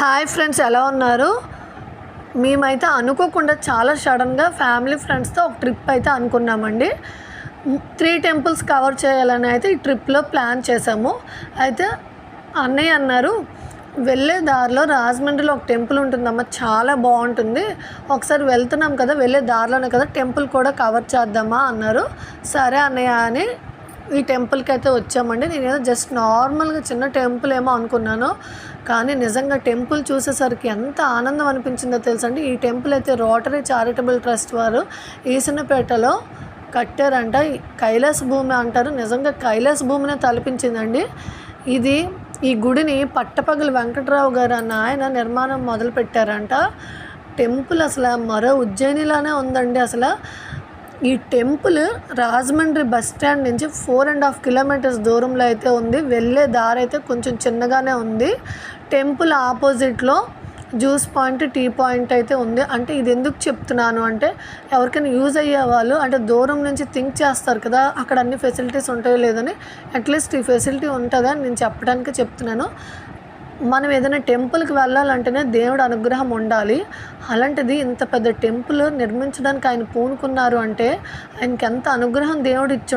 Hi friends, ఎలా ఉన్నారు? మేమైతే అనుకోకుండా చాలా సడన్గా ఫ్యామిలీ ఫ్రెండ్స్తో ఒక ట్రిప్ అయితే అనుకున్నామండి. 3 టెంపుల్స్ కవర్ చేయాలని అయితే ఈ ట్రిప్లో ప్లాన్ చేసాము. అయితే అన్నయ్య అన్నారు, వెళ్ళే దారిలో రాజమండ్రిలో ఒక టెంపుల్ ఉంటుందమ్మా, చాలా బాగుంటుంది, ఒకసారి వెళ్తున్నాం కదా, వెళ్ళే దారిలోనే కదా, టెంపుల్ కూడా కవర్ చేద్దామా అన్నారు. సరే అన్నయ్య అని ఈ టెంపుల్కి అయితే వచ్చామండి. నేనేదో జస్ట్ నార్మల్గా చిన్న టెంపుల్ ఏమో అనుకున్నాను, కానీ నిజంగా టెంపుల్ చూసేసరికి ఎంత ఆనందం అనిపించిందో తెలుసండి. ఈ టెంపుల్ అయితే రోటరీ చారిటబుల్ ట్రస్ట్ వారు ఈసన్నపేటలో కట్టారంట. కైలాస భూమి అంటారు, నిజంగా కైలాస భూమినే తలపించిందండి. ఈ గుడిని పట్టపగలు వెంకట్రావు గారు అన్న ఆయన నిర్మాణం మొదలుపెట్టారంట. టెంపుల్ అసలు మరో ఉజ్జయినిలానే ఉందండి. అసలు ఈ టెంపుల్ రాజమండ్రి బస్ స్టాండ్ నుంచి 4.5 కిలోమీటర్స్ దూరంలో అయితే ఉంది. వెళ్ళే దారి అయితే కొంచెం చిన్నగానే ఉంది. టెంపుల్ ఆపోజిట్లో జ్యూస్ పాయింట్, టీ పాయింట్ అయితే ఉంది. అంటే ఇది ఎందుకు చెప్తున్నాను అంటే, ఎవరికైనా యూజ్ అయ్యే వాళ్ళు అంటే దూరం నుంచి థింక్ చేస్తారు కదా, అక్కడ అన్ని ఫెసిలిటీస్ ఉంటాయో లేదని, అట్లీస్ట్ ఈ ఫెసిలిటీ ఉంటుందని నేను చెప్పడానికి చెప్తున్నాను. మనం ఏదైనా టెంపుల్కి వెళ్ళాలంటేనే దేవుడు అనుగ్రహం ఉండాలి. అలాంటిది ఇంత పెద్ద టెంపుల్ నిర్మించడానికి ఆయన పూనుకున్నారు అంటే ఆయనకి ఎంత అనుగ్రహం దేవుడు ఇచ్చి